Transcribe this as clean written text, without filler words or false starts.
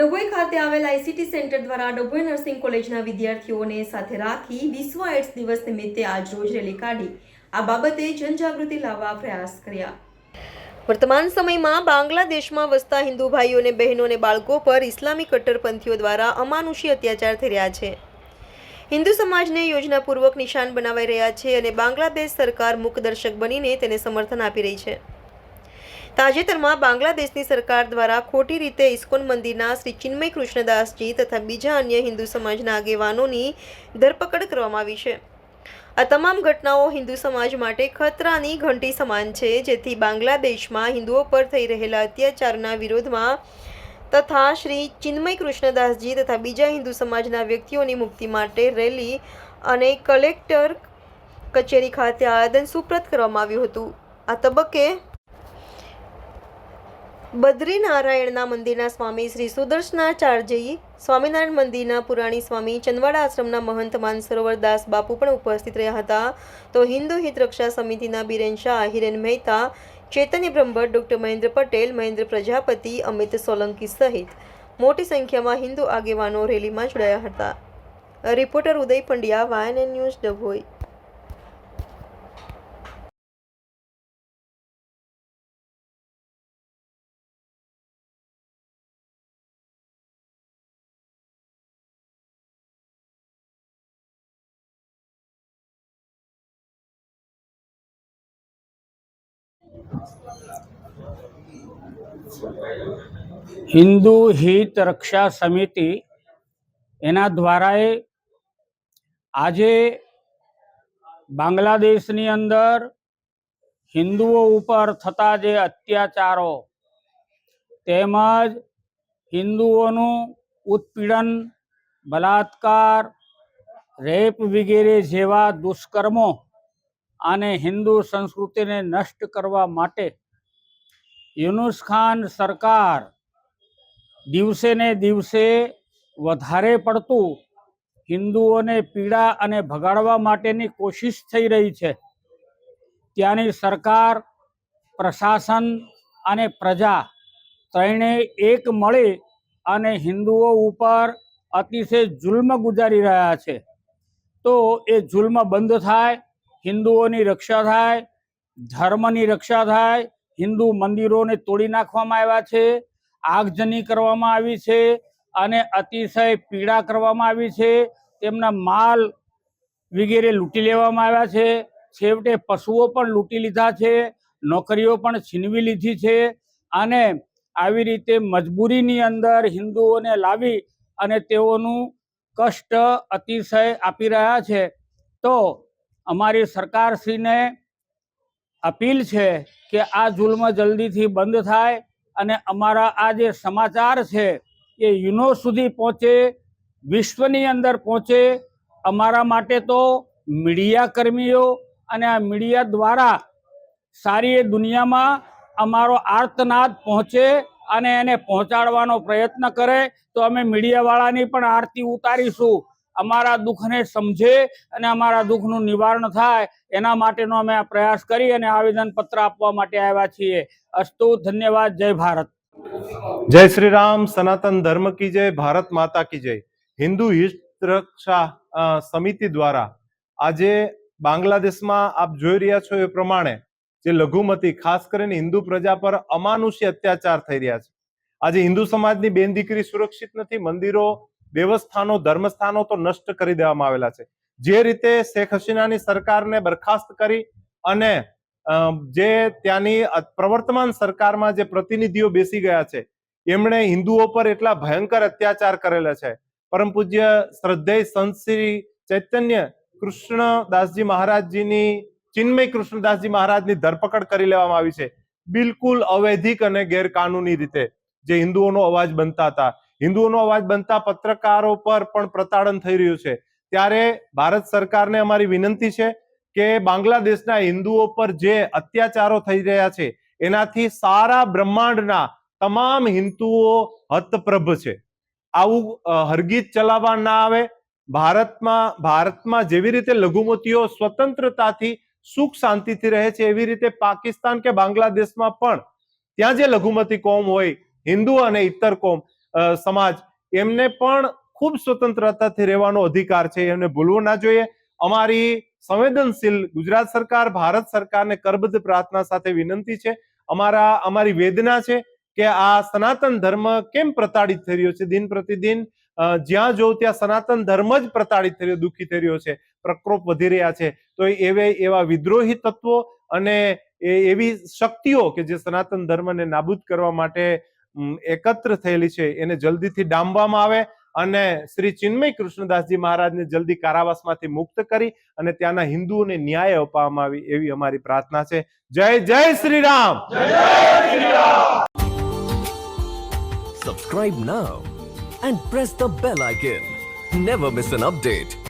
ડભોઈ ખાતે આવેલ ICT centre દ્વારા ડભોઈ નર્સિંગ કોલેજના વિદ્યાર્થીઓને સાથે રાખી વિશ્વ એડ્સ દિવસ નિમિત્તે આજરોજ રેલી કાઢી આ બાબતે જનજાગૃતિ લાવવા પ્રયાસ કર્યા। વર્તમાન સમયમાં બાંગ્લાદેશમાં વસતા હિન્દુ ભાઈઓ અને બહેનો અને બાળકો પર ઇસ્લામી કટ્ટરપંથીઓ દ્વારા અમાનુષી અત્યાચાર થઈ રહ્યા છે। હિન્દુ સમાજને યોજનાપૂર્વક નિશાન બનાવાઈ રહ્યા છે અને બાંગ્લાદેશ સરકાર મૂકદર્શક બનીને તેને સમર્થન આપી રહી છે। તાજેતરમાં બાંગ્લાદેશની સરકાર દ્વારા ખોટી રીતે ઇસ્કોન મંદિરના શ્રી ચિન્મય કૃષ્ણદાસજી તથા બીજા અન્ય હિન્દુ સમાજના આગેવાનોની ધરપકડ કરવામાં આવી છે। આ તમામ ઘટનાઓ હિન્દુ સમાજ માટે ખતરાની ઘંટી સમાન છે, જેથી બાંગ્લાદેશમાં હિન્દુઓ પર થઈ રહેલા અત્યાચારના વિરોધમાં તથા શ્રી ચિન્મય કૃષ્ણદાસજી તથા બીજા હિન્દુ સમાજના વ્યક્તિઓની મુક્તિ માટે રેલી અને કલેક્ટર કચેરી ખાતે આવેદન સુપ્રત કરવામાં આવ્યું હતું। આ તબક્કે બદ્રીનારાયણના મંદિરના સ્વામી શ્રી સુદર્શનાચાર્યજી, સ્વામિનારાયણ મંદિરના પુરાણી સ્વામી, ચંદવાડા આશ્રમના મહંત માનસરોવર દાસ બાપુ પણ ઉપસ્થિત રહ્યા હતા। તો હિન્દુ હિત રક્ષા સમિતિના બીરેન શાહ, હિરેન મહેતા, ચૈતન્ય બ્રહ્મભટ્ટ, ડોક્ટર મહેન્દ્ર પટેલ, મહેન્દ્ર પ્રજાપતિ, અમિત સોલંકી સહિત મોટી સંખ્યામાં હિન્દુ આગેવાનો રેલીમાં જોડાયા હતા। રિપોર્ટર ઉદય પંડ્યા, YNN ન્યૂઝ, ડભોઈ। हिंदू हित रक्षा समिति एना द्वाराए आजे बांग्लादेशनी अंदर हिंदुओं उपर थता जे अत्याचारों तेमज हिंदुओनु उत्पीड़न, बलात्कार, रेप वगैरह जेवा दुष्कर्मों आने हिंदू संस्कृति ने नष्ट करवा माटे यूनुस खान सरकार दिवसे ने दिवसे वधारे पड़तू हिंदुओं ने पीड़ा अने भगाड़वा माटेनी कोशिश थई रही है। त्यानी सरकार, प्रशासन अने प्रजा त्रणेय एक मळी अने हिंदुओं ऊपर अतिशय जुल्म गुजारी रह्या छे। तो ए जुल्म बंध थाय, हिंदुओनी रक्षा थाय, धर्मनी रक्षा थाय। हिंदू मंदिरों ने तोड़ी नाखवामां आव्या छे, आगजनी करवामां आवी छे अने अतिशय पीड़ा करवामां आवी छे। तेमना माल वगैरह लूंटी लेवामां आव्या छे। छेवटे पशुओं पण लूंटी लीधा छे, नौकरीओ पण छीनवी लीधी छे अने आवी रीते मजबूरीनी अंदर हिंदुओने लावी अने तेओनुं कष्ट अतिशय आपी रह्या छे। तो अमारी सरकारश्रीने अपील है कि आ जुल्म जल्दी थी बंद थाय अने अमारा आ जे समाचार है ये यूनो सुधी पहोंचे, विश्वनी अंदर पहोंचे। अमारा माटे तो मीडिया कर्मीओ अने आ मीडिया द्वारा सारी दुनिया में अमारो आर्तनाद पहोंचे अने एने पहोंचाडवानो प्रयत्न करे तो अमे मीडियावाळानी पण आरती उतारीशुं। अमारा दुख ने समझे अने अमारा दुखनुं निवारण थाय एना माटेनो अमे आ प्रयास करी अने आवेदन पत्र आपवा माटे आव्या छिए। अस्तु, धन्यवाद। जय भारत। जय श्री राम। सनातन धर्म की जय, भारत माता की जय। हिंदू हित रक्षा समिति द्वारा आज बांग्लादेश में आप जोई रह्या छो ए प्रमाणे जे लघुमती खास करीने हिंदू प्रजा पर अमानुषी अत्याचार थई रह्या छे। आज हिंदू समाजनी बेन दीकरी सुरक्षित नथी। मंदिरों, देवस्थानों, धर्मस्थानों तो नष्ट करी देवामां आवेला छे। जे रीते शेख हसीनानी सरकारने बरखास्त करी अने जे त्यानी प्रवर्तमान सरकारमां जे प्रतिनिधिओ बेसी गया छे एमणे हिंदुओ पर एटला भयंकर अत्याचार करेला छे। परम पूज्य श्रद्धेय संत श्री चैतन्य कृष्णदासजी महाराजजीनी, चिन्मय कृष्णदासजी महाराजनी धरपकड़ करी लेवामां आवी छे, बिल्कुल अवैधिक अने गैरकानूनी रीते। जे हिंदुओनो अवाज बनता हता, हिंदुओनो अवाज बनता पत्रकारों पर पण प्रताड़न थई रह्युं छे। त्यारे भारत सरकारने अमारी विनंती छे के बांग्लादेशना हिंदुओ पर जे अत्याचारो थई रह्या छे एनाथी सारा ब्रह्मांडना तमाम हिंदुओ हतप्रभ छे। आवुं हरगीज चलाववा ना आवे। भारतमां जेवी रीते लघुमतीओ स्वतंत्रताथी सुख शांतिथी रहे छे एवी रीते पाकिस्तान के बांग्लादेशमां पण त्यां जे लघुमती कोम होय, हिंदू अने इतर कोम, સમાજ, એમને પણ ખૂબ સ્વતંત્રતાથી રહેવાનો અધિકાર છે, એમને ભૂલવું ના જોઈએ. અમારી સંવેદનશીલ ગુજરાત સરકાર, ભારત સરકારને કરબદ્ધ પ્રાર્થના સાથે વિનંતી છે, અમારી વેદના છે કે આ સનાતન ધર્મ કેમ પ્રતાડિત થઈ રહ્યો છે. દિન પ્રતિદિન જ્યાં જોઉં ત્યાં સનાતન ધર્મ જ પ્રતાડિત થઈ રહ્યો, દુઃખી થઈ રહ્યો છે, પ્રકોપ વધી રહ્યા છે. તો એવા વિદ્રોહી તત્વો અને એવી શક્તિઓ કે જે સનાતન ધર્મને નાબૂદ કરવા માટે એકત્ર થયેલી છે, એને જલ્દીથી ડામવામાં આવે અને શ્રી ચિન્મય કૃષ્ણદાસજી મહારાજને જલ્દી કારાવાસમાંથી મુક્ત કરી અને ત્યાંના હિન્દુઓને ન્યાય અપાવવામાં આવે એવી અમારી પ્રાર્થના છે. જય જય Shri Ram. Subscribe now and press the bell icon. Never miss an update.